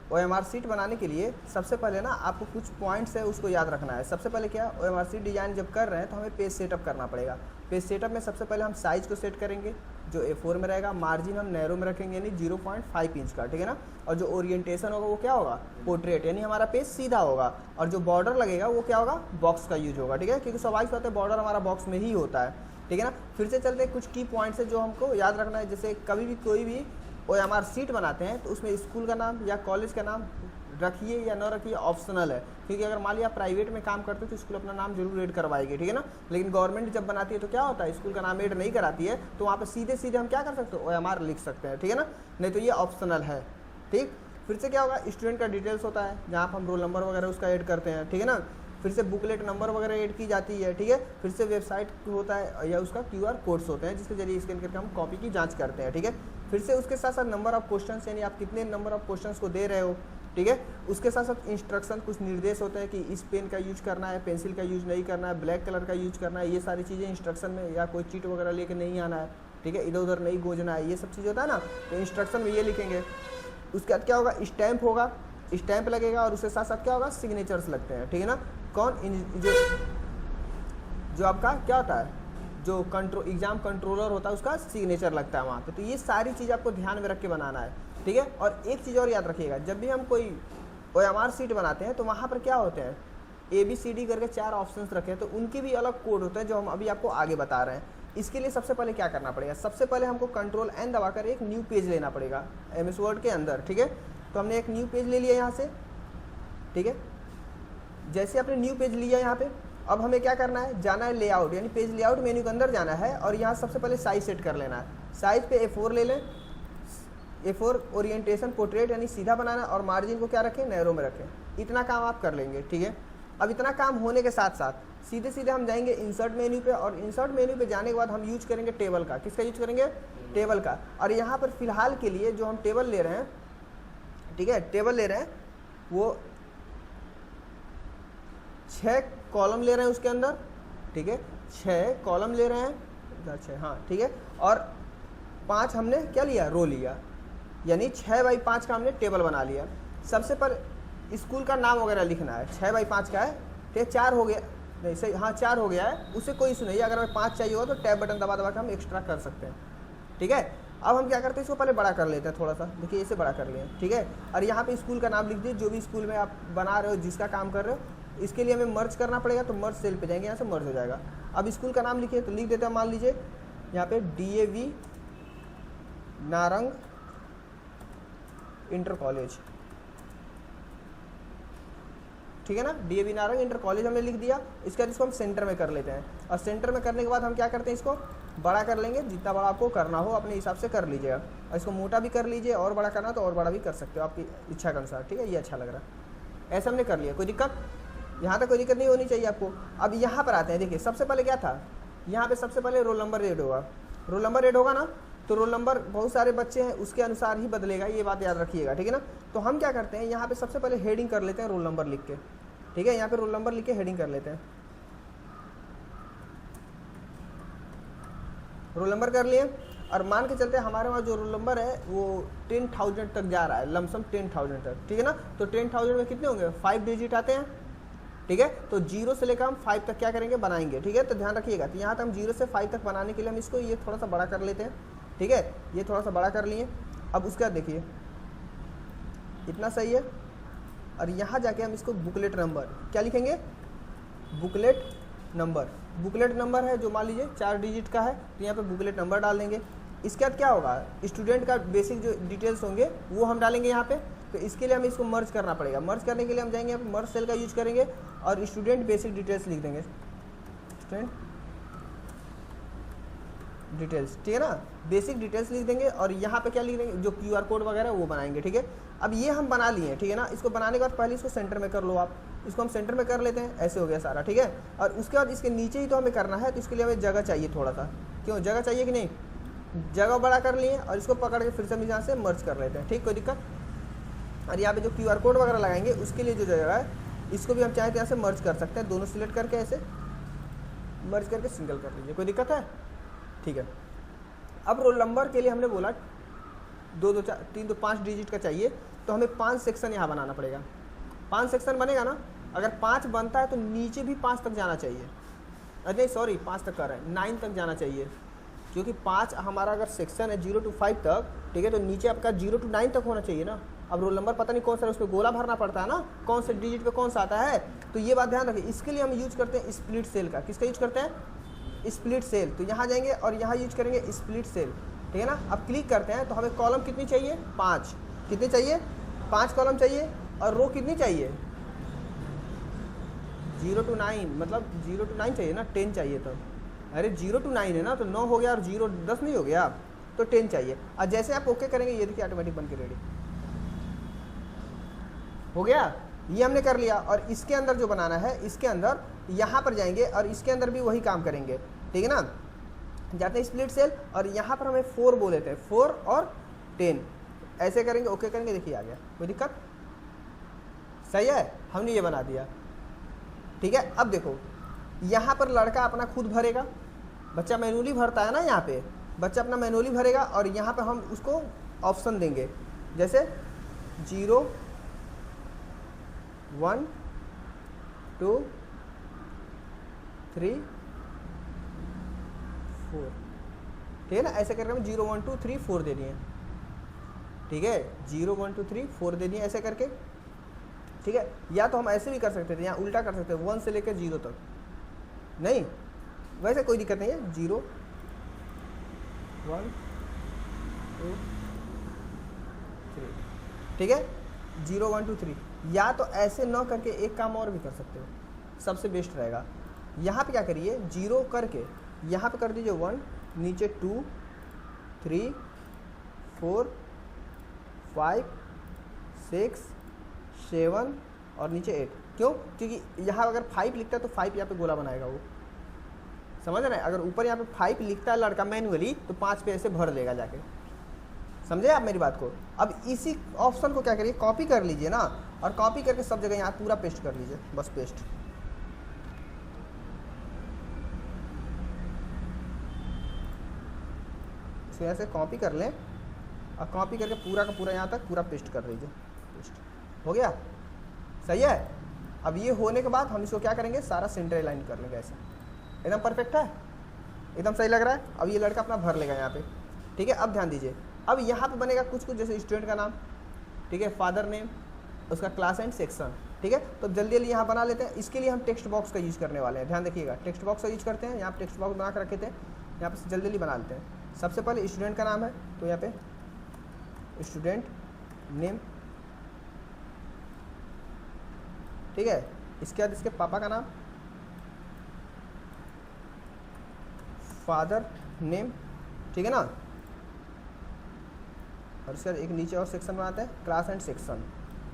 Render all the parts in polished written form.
OMR sheet बनाने के लिए सबसे पहले ना आपको कुछ पॉइंट्स है उसको याद रखना है। सबसे पहले क्या, OMR शीट डिज़ाइन जब कर रहे हैं तो हमें पेज सेटअप करना पड़ेगा। पेज सेटअप में सबसे पहले हम साइज़ को सेट करेंगे, जो A4 में रहेगा। मार्जिन हम नैरो में रखेंगे यानी 0.5 इंच का, ठीक है ना। और जो ओरिएंटेशन होगा वो क्या होगा, पोर्ट्रेट, यानी हमारा पेज सीधा होगा। और जो बॉर्डर लगेगा वो क्या होगा, बॉक्स का यूज होगा, ठीक है, क्योंकि स्वाभाविक बात है बॉर्डर हमारा बॉक्स में ही होता है, ठीक है ना। फिर से चलते हैं, कुछ की पॉइंट्स है जो हमको याद रखना है। जैसे कभी भी कोई भी OMR शीट बनाते हैं तो उसमें स्कूल का नाम या कॉलेज का नाम रखिए या न रखिए, ऑप्शनल है। क्योंकि अगर मान लिया आप प्राइवेट में काम करते हो तो स्कूल अपना नाम जरूर ऐड करवाएगी, ठीक है ना। लेकिन गवर्नमेंट जब बनाती है तो क्या होता है, स्कूल का नाम ऐड नहीं कराती है, तो वहाँ पे सीधे सीधे हम क्या कर सकते हो, OMR लिख सकते हैं, ठीक है ना। नहीं तो ये ऑप्शनल है, ठीक। फिर से क्या होगा, स्टूडेंट का डिटेल्स होता है जहाँ पर हम रोल नंबर वगैरह उसका ऐड करते हैं, ठीक है ना। फिर से बुकलेट नंबर वगैरह ऐड की जाती है, ठीक है। फिर से वेबसाइट होता है या उसका QR कोड्स होते हैं जिसके जरिए स्कैन करके हम कॉपी की जांच करते हैं, ठीक है। फिर से उसके साथ साथ नंबर ऑफ क्वेश्चंस, यानी आप कितने नंबर ऑफ क्वेश्चंस को दे रहे हो, ठीक है। उसके साथ साथ इंस्ट्रक्शन, कुछ निर्देश होते हैं कि इस पेन का यूज करना है, पेंसिल का यूज नहीं करना है, ब्लैक कलर का यूज करना है, ये सारी चीज़ें इंस्ट्रक्शन में, या कोई चीट वगैरह लेके नहीं आना है, ठीक है, इधर उधर नहीं गोजना है, ये सब चीज़ होता है ना, तो इंस्ट्रक्शन में ये लिखेंगे। उसके बाद क्या होगा, स्टैंप होगा, स्टैंप लगेगा, और उसके साथ साथ क्या होगा, सिग्नेचर्स लगते हैं, ठीक है ना। कौन, जो आपका क्या होता है, जो एग्जाम कंट्रोलर होता है उसका सिग्नेचर लगता है वहाँ पे। तो ये सारी चीज़ आपको ध्यान में रख के बनाना है, ठीक है। और एक चीज़ और याद रखिएगा, जब भी हम कोई OMR शीट बनाते हैं तो वहाँ पर क्या होते हैं, ABCD करके 4 ऑप्शंस रखे हैं, तो उनके भी अलग कोड होते हैं जो हम अभी आपको आगे बता रहे हैं। इसके लिए सबसे पहले क्या करना पड़ेगा, सबसे पहले हमको Ctrl+N दबाकर एक न्यू पेज लेना पड़ेगा MS वर्ड के अंदर, ठीक है। तो हमने एक न्यू पेज ले लिया यहाँ से, ठीक है। जैसे आपने न्यू पेज लिया यहाँ पे, अब हमें क्या करना है, जाना है लेआउट, यानी पेज लेआउट मेन्यू के अंदर जाना है, और यहाँ सबसे पहले साइज सेट कर लेना है। साइज पे A4 ले लें, A4 ओरिएंटेशन पोर्ट्रेट यानी सीधा बनाना, और मार्जिन को क्या रखें, नैरो में रखें। इतना काम आप कर लेंगे, ठीक है। अब इतना काम होने के साथ साथ सीधे सीधे हम जाएंगे इंसर्ट मेन्यू पे, और इंसर्ट मेन्यू पे जाने के बाद हम यूज करेंगे टेबल का। किसका यूज करेंगे, टेबल का। और यहाँ पर फिलहाल के लिए जो हम टेबल ले रहे हैं, ठीक है, टेबल ले रहे हैं वो 6 कॉलम ले रहे हैं उसके अंदर, ठीक है, 6 कॉलम ले रहे हैं, 6, हाँ ठीक है। और 5 हमने क्या लिया, रो लिया, यानी 6x5 का हमने टेबल बना लिया। सबसे पहले स्कूल का नाम वगैरह लिखना है, 6x5 का है, ठीक है। 4 हो गया, नहीं सही, हाँ 4 हो गया है, उससे कोई इशू नहीं है। अगर हमें 5 चाहिए होगा तो टैब बटन दबा दबा के हम एक्स्ट्रा कर सकते हैं, ठीक है। अब हम क्या करते हैं, इसको पहले बड़ा कर लेते हैं थोड़ा सा, देखिए इसे बड़ा कर लिए, ठीक है। और यहाँ पे स्कूल का नाम लिख दीजिए, जो भी स्कूल में आप बना रहे हो, जिसका काम कर रहे हो। इसके लिए हमें मर्ज करना पड़ेगा, तो मर्ज सेल पे जाएंगे, यहाँ से मर्ज हो जाएगा। अब स्कूल का नाम लिखिए, तो लिख देते हैं, मान लीजिए यहाँ पे DAV नारंग इंटर कॉलेज, ठीक है ना, DAV नारंग इंटर कॉलेज हमने लिख दिया। इसके बाद इसको हम सेंटर में कर लेते हैं, और सेंटर में करने के बाद हम क्या करते हैं, इसको बड़ा कर लेंगे। जितना बड़ा आपको करना हो अपने हिसाब से कर लीजिएगा, और इसको मोटा भी कर लीजिए, और बड़ा करना तो और बड़ा भी कर सकते हो आपकी इच्छा के अनुसार, ठीक है। ये अच्छा लग रहा है, ऐसा हमने कर लिया, कोई दिक्कत, यहाँ तक कोई दिक्कत नहीं होनी चाहिए आपको। अब यहाँ पर आते हैं, देखिए सबसे पहले क्या था, यहाँ पे सबसे पहले रोल नंबर ऐड होगा। रोल नंबर ऐड होगा ना, तो रोल नंबर बहुत सारे बच्चे हैं उसके अनुसार ही बदलेगा, ये बात याद रखिएगा, ठीक है ना। तो हम क्या करते हैं, यहाँ पे सबसे पहले हेडिंग कर लेते हैं रोल नंबर लिख के, ठीक है। यहाँ पे रोल नंबर लिख के हेडिंग कर लेते हैं, रोल नंबर कर लिए। और मान के चलते हैं हमारे वहाँ जो रोल नंबर है वो 10,000 तक जा रहा है, लमसम 10,000 तक, ठीक है ना। तो 10,000 में कितने होंगे, 5 डिजिट आते हैं, ठीक है। तो 0 से लेकर हम 5 तक क्या करेंगे, बनाएंगे, ठीक है। तो ध्यान रखिएगा, तो यहाँ तक हम 0 से 5 तक बनाने के लिए हम इसको ये थोड़ा सा बड़ा कर लेते हैं, ठीक है। ये थोड़ा सा बड़ा कर लिए। अब उसके बाद देखिए इतना सही है। और यहाँ जाके हम इसको बुकलेट नंबर क्या लिखेंगे, बुकलेट नंबर। बुकलेट नंबर है जो मान लीजिए 4 डिजिट का है, तो यहाँ पे बुकलेट नंबर डाल देंगे। इसके बाद क्या होगा, स्टूडेंट का बेसिक जो डिटेल्स होंगे वो हम डालेंगे यहाँ पे। तो इसके लिए हमें इसको मर्ज करना पड़ेगा। मर्ज करने के लिए हम जाएंगे यहाँ पे मर्ज सेल का यूज करेंगे, और स्टूडेंट बेसिक डिटेल्स लिख देंगे, स्टूडेंट डिटेल्स, ठीक है ना, बेसिक डिटेल्स लिख देंगे। और यहाँ पे क्या लिख देंगे, जो QR कोड वगैरह वो बनाएंगे, ठीक है। अब ये हम बना लिए, ठीक है ना। इसको बनाने के बाद पहले इसको सेंटर में कर लो आप, इसको हम सेंटर में कर लेते हैं, ऐसे हो गया सारा, ठीक है। और उसके बाद इसके नीचे ही तो हमें करना है, तो इसके लिए हमें जगह चाहिए थोड़ा सा, क्यों जगह चाहिए कि नहीं, जगह बड़ा कर लिए। और इसको पकड़ के फिर से हम यहाँ से मर्ज कर लेते हैं, ठीक, कोई दिक्कत। और यहाँ पे जो QR कोड वगैरह लगाएंगे उसके लिए जो जगह है, इसको भी हम चाहें तो यहाँ से मर्ज कर सकते हैं, दोनों सिलेक्ट करके ऐसे मर्ज करके सिंगल कर लीजिए, कोई दिक्कत है, ठीक है। अब रोल नंबर के लिए हमने बोला 2 2 4 3 2 5 डिजिट का चाहिए, तो हमें 5 सेक्शन यहाँ बनाना पड़ेगा। 5 सेक्शन बनेगा ना, अगर 5 बनता है तो नीचे भी 5 तक जाना चाहिए। अरे सॉरी 5 तक कर रहे हैं, 9 तक जाना चाहिए, क्योंकि 5 हमारा अगर सेक्शन है 0 to 5 तक, ठीक है, तो नीचे आपका 0 to 9 तक होना चाहिए ना। अब रोल नंबर पता नहीं कौन सा है, उस पर गोला भरना पड़ता है ना, कौन से डिजिट पे कौन सा आता है, तो ये बात ध्यान रखिए। इसके लिए हम यूज करते हैं स्प्लिट सेल का। किसका यूज करते हैं? Split cell. तो यहाँ जाएंगे और यहाँ यूज करेंगे स्प्लिट सेल, ठीक है ना। अब क्लिक करते हैं तो हमें कॉलम कितनी चाहिए? 5। कितनी चाहिए? 5 कॉलम चाहिए। और रो कितनी चाहिए? 0 to 9, मतलब 0 to 9 चाहिए ना, 10 चाहिए। तो अरे 0 to 9 है ना, तो 9 हो गया और 0 10 नहीं हो गया, तो 10 चाहिए। और जैसे आप ओके करेंगे ये देखिए ऑटोमेटिक बन के रेडी हो गया। ये हमने कर लिया। और इसके अंदर जो बनाना है, इसके अंदर यहाँ पर जाएंगे और इसके अंदर भी वही काम करेंगे, ठीक है ना। जाते हैं स्प्लिट सेल और यहाँ पर हमें 4 बोले थे, 4 और 10 ऐसे करेंगे, ओके करेंगे, देखिए आ गया। कोई दिक्कत? सही है, हमने ये बना दिया, ठीक है। अब देखो यहाँ पर लड़का अपना खुद भरेगा, बच्चा मैनुअली भरता है ना, यहाँ पे बच्चा अपना मैनुअली भरेगा और यहाँ पे हम उसको ऑप्शन देंगे, जैसे 0 1 2 3 4, ठीक है ना। ऐसे करके हम 0 1 2 3 4 दे दिए, ठीक है, 0 1 2 3 4 दे दिए ऐसे करके, ठीक है। या तो हम ऐसे भी कर सकते थे, यहाँ उल्टा कर सकते हैं, 1 से लेकर 0 तक, नहीं वैसे कोई दिक्कत नहीं है। 0 1 2 3, ठीक है, 0 1 2 3। या तो ऐसे न करके एक काम और भी कर सकते हो, सबसे बेस्ट रहेगा। यहाँ पे क्या करिए, 0 करके यहाँ पे कर दीजिए 1, नीचे 2 3 4 5 6 7 और नीचे 8। क्यों? क्योंकि यहाँ अगर 5 लिखता है तो 5 यहाँ पे गोला बनाएगा वो, समझ रहे हैं। अगर ऊपर यहाँ पे 5 लिखता है लड़का मैनुअली, तो 5 पे ऐसे भर लेगा जाके, समझे आप मेरी बात को। अब इसी ऑप्शन को क्या करिए, कॉपी कर लीजिए ना, और कॉपी करके सब जगह यहाँ पूरा पेस्ट कर लीजिए, बस पेस्ट। इसको ऐसे कॉपी कर लें और कॉपी करके पूरा का पूरा यहाँ तक पूरा पेस्ट कर लीजिए, पेस्ट हो गया। सही है। अब ये होने के बाद हम इसको क्या करेंगे, सारा सेंटर लाइन कर लेंगे ऐसे, एकदम परफेक्ट है, एकदम सही लग रहा है। अब ये लड़का अपना भर लेगा यहाँ पे, ठीक है। अब ध्यान दीजिए, अब यहाँ पे बनेगा कुछ कुछ, जैसे स्टूडेंट का नाम, ठीक है, फादर नेम, उसका क्लास एंड सेक्शन, ठीक है। तो जल्दी जल्दी यहाँ बना लेते हैं। इसके लिए हम टेक्स्ट बॉक्स का यूज़ करने वाले हैं, ध्यान रखिएगा, टेक्स्ट बॉक्स का यूज़ करते हैं। यहाँ पे टेक्स्ट बॉक्स बना कर रखे थे, यहाँ पे जल्दी जल्दी बना लेते हैं। सबसे पहले स्टूडेंट का नाम है, तो यहाँ पे स्टूडेंट नेम, ठीक है। इसके बाद इसके पापा का नाम, फादर नेम, ठीक है ना। और इसके बाद एक नीचे और सेक्शन बनाते हैं, क्लास एंड सेक्शन,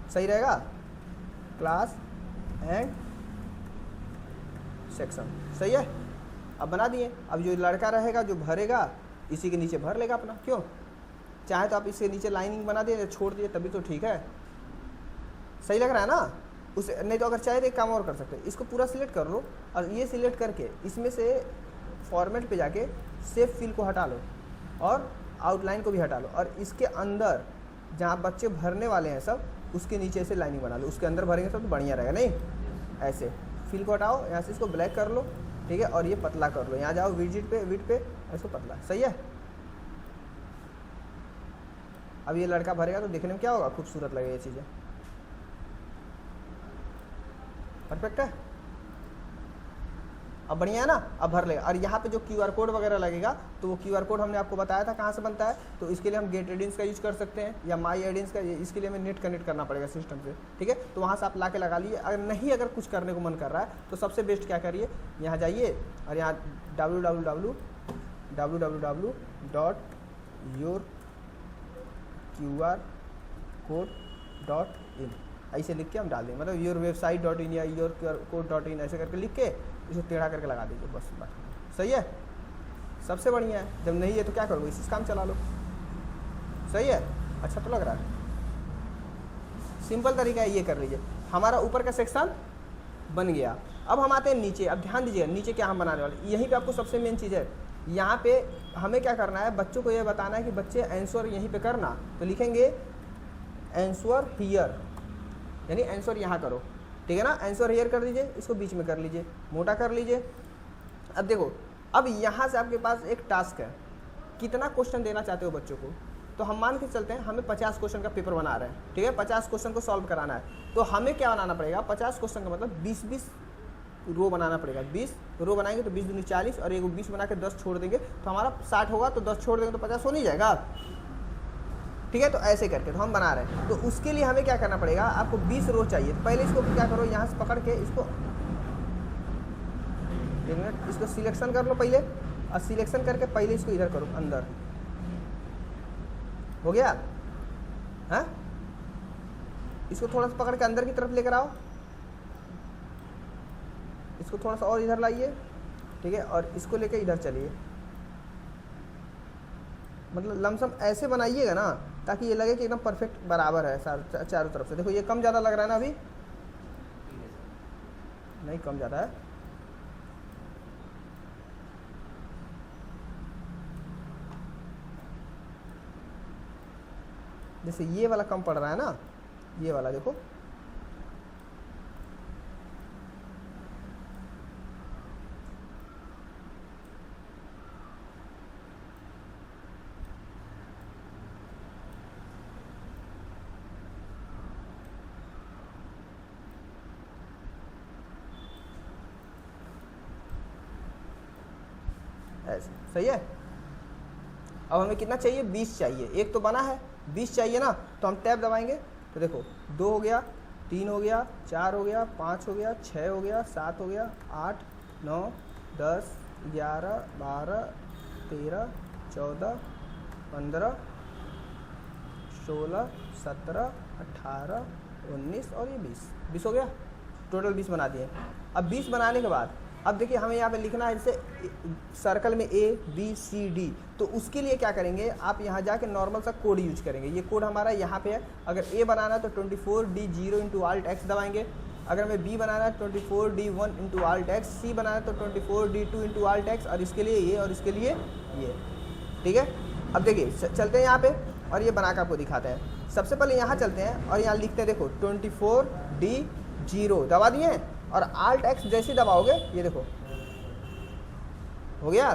सही रहेगा, क्लास एंड सेक्शन, सही है। अब बना दिए। अब जो लड़का रहेगा जो भरेगा, इसी के नीचे भर लेगा अपना। क्यों? चाहे तो आप इसके नीचे लाइनिंग बना दिए, छोड़ दिए, तभी तो ठीक है, सही लग रहा है ना। उसे नहीं तो अगर चाहे तो एक काम और कर सकते हैं, इसको पूरा सिलेक्ट कर लो और ये सिलेक्ट करके इसमें से फॉर्मेट पे जाके सेव फिल को हटा लो और आउटलाइन को भी हटा लो, और इसके अंदर जहाँ बच्चे भरने वाले हैं सब, उसके नीचे से लाइनिंग बना लो, उसके अंदर भरेंगे सब तो बढ़िया रहेगा। नहीं ऐसे फिल को हटाओ, यहाँ से इसको ब्लैक कर लो, ठीक है, और ये पतला कर लो। यहाँ जाओ विजिट पे, विड पे, इसको पतला, सही है। अब ये लड़का भरेगा तो देखने में क्या होगा, खूबसूरत लगेगा ये चीज़ें, परफेक्ट है। अब बढ़िया है ना। अब भर लेगा। और यहाँ पे जो QR कोड वगैरह लगेगा, तो वो QR कोड हमने आपको बताया था कहाँ से बनता है, तो इसके लिए हम गेट एडिंस का यूज कर सकते हैं या माई एडिंस का, इसके लिए हमें नेट कनेक्ट करना पड़ेगा सिस्टम से, ठीक है। तो वहाँ से आप ला के लगा लिए। अगर नहीं, अगर कुछ करने को मन कर रहा है तो सबसे बेस्ट क्या करिए, यहाँ जाइए और यहाँ www.yourqrcode.in ऐसे लिख के हम डाल दें, मतलब yourwebsite.in या yourqrcode.in ऐसे करके लिख के इसे टेढ़ा करके लगा दीजिए, बस बात, सही है, सबसे बढ़िया है। जब नहीं है तो क्या करोगे, इसी काम चला लो, सही है। अच्छा तो लग रहा है, सिंपल तरीका है, ये कर लीजिए। हमारा ऊपर का सेक्शन बन गया। अब हम आते हैं नीचे। अब ध्यान दीजिए नीचे क्या हम बनाने वाले, यहीं पे आपको सबसे मेन चीज़ है, यहाँ पे हमें क्या करना है, बच्चों को ये बताना है कि बच्चे आंसर यहीं पे करना। तो लिखेंगे आंसर हियर, यानी आंसर यहाँ करो, ठीक है ना। आंसर हियर कर दीजिए, इसको बीच में कर लीजिए, मोटा कर लीजिए। अब देखो, अब यहाँ से आपके पास एक टास्क है, कितना क्वेश्चन देना चाहते हो बच्चों को। तो हम मान के चलते हैं हमें 50 क्वेश्चन का पेपर बना रहे हैं, ठीक है, 50 क्वेश्चन को सॉल्व कराना है। तो हमें क्या बनाना पड़ेगा, 50 क्वेश्चन का मतलब 20-20 रो बनाना पड़ेगा। 20 रो बनाएंगे तो 20 दूनी 40, और एक 20 बना के 10 छोड़ देंगे तो हमारा 60 होगा, तो 10 छोड़ देंगे तो 50 हो नहीं जाएगा, ठीक है। तो ऐसे करके तो हम बना रहे हैं। तो उसके लिए हमें क्या करना पड़ेगा, आपको 20 रो चाहिए। तो पहले इसको क्या करो, यहाँ से पकड़ के इसको एक मिनट, इसको सिलेक्शन कर लो पहले, और सिलेक्शन करके पहले इसको इधर करो अंदर, हो गया। हाँ, इसको थोड़ा सा पकड़ के अंदर की तरफ लेकर आओ, इसको थोड़ा सा और इधर लाइए, ठीक है, और इसको लेके इधर चलिए। मतलब लमसम ऐसे बनाइएगा ना ताकि ये लगे कि एकदम परफेक्ट बराबर है चारों तरफ से। देखो ये कम ज़्यादा लग रहा है ना, अभी नहीं कम ज़्यादा है, जैसे ये वाला कम पड़ रहा है ना, ये वाला देखो, ऐसे सही है। अब हमें कितना चाहिए, 20 चाहिए। एक तो बना है, 20 चाहिए ना, तो हम टैब दबाएंगे तो देखो 2 हो गया, 3 हो गया, 4 हो गया, 5 हो गया, 6 हो गया, 7 हो गया, 8, 9, 10, 11, 12, 13, 14, 15, 16, 17, 18, 19 और ये 20 हो गया। टोटल 20 बना दिए। अब 20 बनाने के बाद अब देखिए हमें यहाँ पे लिखना है, जैसे सर्कल में A B C D, तो उसके लिए क्या करेंगे, आप यहाँ जाके नॉर्मल सा कोड यूज करेंगे। ये कोड हमारा यहाँ पे है। अगर A बनाना है तो 24D0 × Alt X दबाएंगे। अगर हमें B बनाना है 24D1 × Alt X, C बनाना है तो 24D2 × Alt X, और इसके लिए ये और इसके लिए ये, ठीक है। अब देखिए चलते हैं यहाँ पे और ये बना के आपको दिखाते हैं। सबसे पहले यहाँ चलते हैं और यहाँ लिखते हैं, देखो 24D0 दबा दिए, और Alt X जैसे दबाओगे ये देखो हो गया।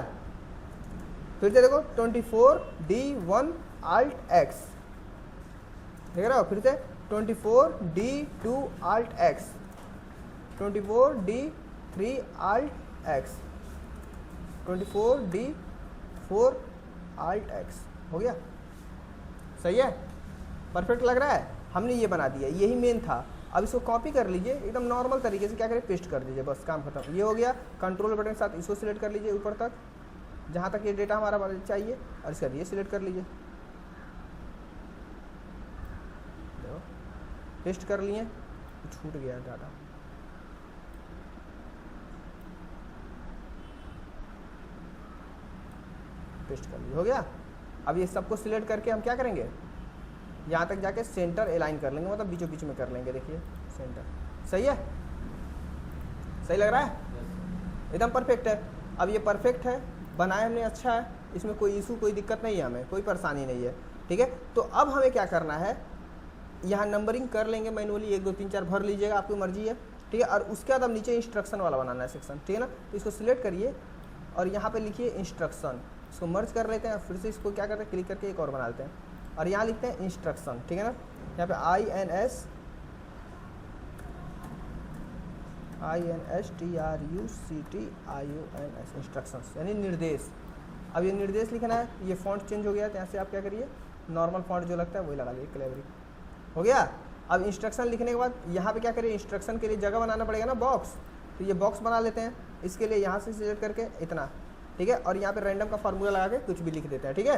फिर से देखो 24D1 Alt X, देख रहे हो, फिर से 24D2 Alt X, 24D3 Alt X, 24D4 Alt X, हो गया। सही है, परफेक्ट लग रहा है। हमने ये बना दिया, यही मेन था। अब इसको कॉपी कर लीजिए एकदम नॉर्मल तरीके से, क्या करें, पेस्ट कर दीजिए, बस काम खत्म। ये हो गया। कंट्रोल बटन के साथ इसको सिलेक्ट कर लीजिए ऊपर तक, जहाँ तक ये डेटा हमारा चाहिए, और इसका ये सिलेक्ट कर लीजिए, देखो पेस्ट कर लिए, छूट गया डाटा। पेस्ट कर लिए, हो गया। अब ये सबको सिलेक्ट करके हम क्या करेंगे, यहाँ तक जाके सेंटर अलाइन कर लेंगे, मतलब बीचों बीच में कर लेंगे। देखिए सेंटर, सही है, सही लग रहा है, एकदम परफेक्ट है। अब ये परफेक्ट है, बनाए हमने, अच्छा है, इसमें कोई इशू, कोई दिक्कत नहीं है, हमें कोई परेशानी नहीं है, ठीक है। तो अब हमें क्या करना है, यहाँ नंबरिंग कर लेंगे मैनुअली, 1 2 3 4 भर लीजिएगा, आपकी मर्जी है, ठीक है। और उसके बाद अब नीचे इंस्ट्रक्शन वाला बनाना है सेक्शन, ठीक है ना। तो इसको सिलेक्ट करिए और यहाँ पे लिखिए इंस्ट्रक्शन, इसको मर्ज कर लेते हैं। फिर से इसको क्या करते हैं, क्लिक करके एक और बना लेते हैं, और यहाँ लिखते हैं इंस्ट्रक्शन, ठीक है ना। यहाँ पे INSTRUCTIONS इंस्ट्रक्शंस, यानी निर्देश। अब ये निर्देश लिखना है, ये फॉन्ट चेंज हो गया, तो यहाँ से आप क्या करिए, नॉर्मल फॉन्ट जो लगता है वही लगा लीजिए, क्लेवरी, हो गया। अब इंस्ट्रक्शन लिखने के बाद यहाँ पे क्या करिए, इंस्ट्रक्शन के लिए जगह बनाना पड़ेगा ना, बॉक्स, तो ये बॉक्स बना लेते हैं। इसके लिए यहाँ से सिलेक्ट करके इतना, ठीक है, और यहाँ पे रैंडम का फार्मूला लगा के कुछ भी लिख देते हैं, ठीक है।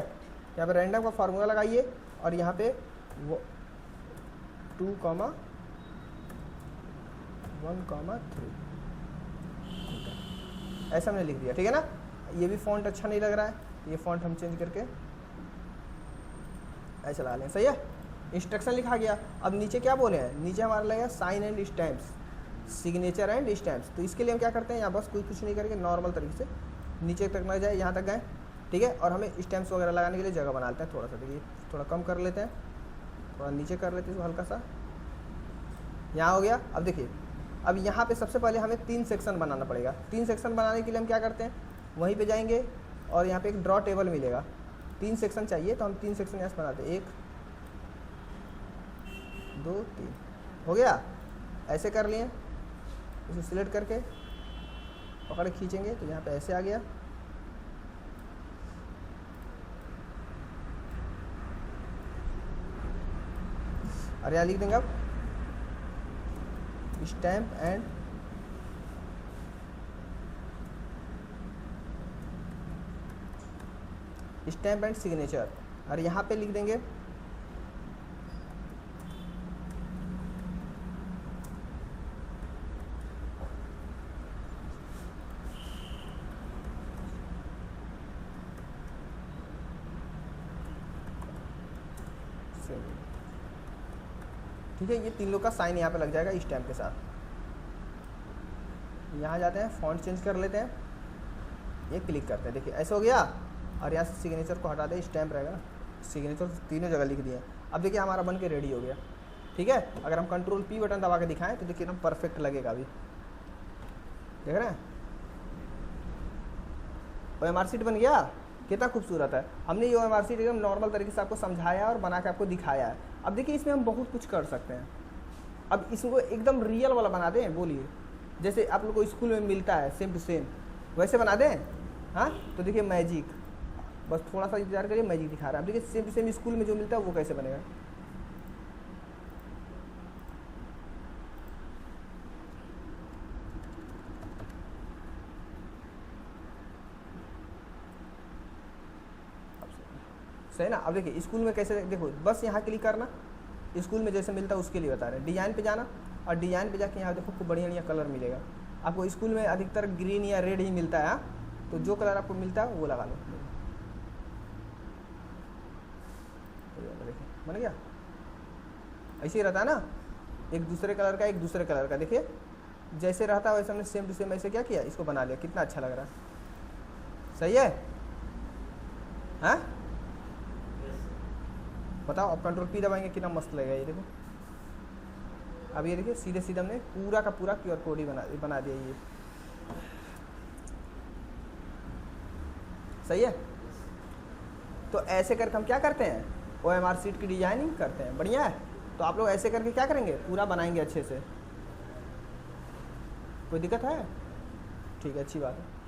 यहाँ पे रैंडम का फार्मूला लगाइए और यहाँ पे वो 2,1,3 ऐसा हमने लिख दिया, ठीक है ना। ये भी फॉन्ट अच्छा नहीं लग रहा है, ये फॉन्ट हम चेंज करके ऐसा लगा लें, सही है। इंस्ट्रक्शन लिखा गया। अब नीचे क्या बोले हैं, नीचे हमारा लगेगा sign and stamps, signature and stamps. तो इसके लिए हम क्या करते हैं, यहाँ बस कुछ नहीं करेंगे, नॉर्मल तरीके से नीचे तक ना जाए, यहाँ तक गए, ठीक है। और हमें स्टैम्प्स वगैरह लगाने के लिए जगह बना लेते हैं, थोड़ा सा देखिए, थोड़ा कम कर लेते हैं, थोड़ा नीचे कर लेते हैं हल्का सा, यहाँ हो गया। अब देखिए, अब यहाँ पे सबसे पहले हमें 3 सेक्शन बनाना पड़ेगा। 3 सेक्शन बनाने के लिए हम क्या करते हैं, वहीं पे जाएंगे और यहाँ पे एक ड्रॉ टेबल मिलेगा। 3 सेक्शन चाहिए तो हम 3 सेक्शन यहाँ से बनाते हैं, 1 2 3, हो गया। ऐसे कर लिए, इसे सिलेक्ट करके पकड़ खींचेंगे तो यहाँ पे ऐसे आ गया। और यहाँ लिख देंगे अब स्टैम्प एंड सिग्नेचर, और यहाँ पे लिख देंगे ठीक है। ये 3 लोग का साइन यहाँ पे लग जाएगा स्टैम्प के साथ। यहाँ जाते हैं, फॉन्ट चेंज कर लेते हैं, ये क्लिक करते हैं, देखिए ऐसे हो गया। और यहाँ से सिग्नेचर को हटा दें, स्टैम्प रहेगा ना, सिग्नेचर तीनों जगह लिख दिए। अब देखिए हमारा बन के रेडी हो गया, ठीक है। अगर हम कंट्रोल P बटन दबा के दिखाएं तो देखिए एकदम परफेक्ट लगेगा। अभी देख रहे हैं OMR शीट बन गया, कितना खूबसूरत है। हमने ये OMR शीट एकदम नॉर्मल तरीके से आपको समझाया और बना के आपको दिखाया है। अब देखिए इसमें हम बहुत कुछ कर सकते हैं। अब इसको एकदम रियल वाला बना दें, बोलिए जैसे आप लोग को स्कूल में मिलता है सेम टू सेम, वैसे बना दें। हाँ तो देखिए मैजिक, बस थोड़ा सा इंतजार करिए, मैजिक दिखा रहा है। अब देखिए सेम टू सेम स्कूल में जो मिलता है वो कैसे बनेगा। सही ना। अब देखिए स्कूल में कैसे, देखो बस यहाँ क्लिक करना, स्कूल में जैसे मिलता है उसके लिए बता रहे हैं। डिज़ाइन पे जाना और डिज़ाइन पे जाके यहाँ देखो खूब बढ़िया बढ़िया कलर मिलेगा आपको। स्कूल में अधिकतर ग्रीन या रेड ही मिलता है, तो जो कलर आपको मिलता है वो लगा लो। देखिए बन गया, ऐसे ही रहता है ना, एक दूसरे कलर का एक दूसरे कलर का। देखिए जैसे रहता है वैसे हमने सेम टू सेम ऐसे क्या किया, इसको बना लिया। कितना अच्छा लग रहा है, सही है। हाँ बताओ, अब कंट्रोल P दबाएंगे कितना मस्त लगेगा ये। देखो अब ये देखिए सीधे सीधे हमने पूरा का पूरा QR कोड ही बना दिया ये, सही है। तो ऐसे करके हम क्या करते हैं, OMR शीट की डिजाइनिंग करते हैं। बढ़िया है। तो आप लोग ऐसे करके क्या करेंगे, पूरा बनाएंगे अच्छे से। कोई दिक्कत है? ठीक है, अच्छी बात है।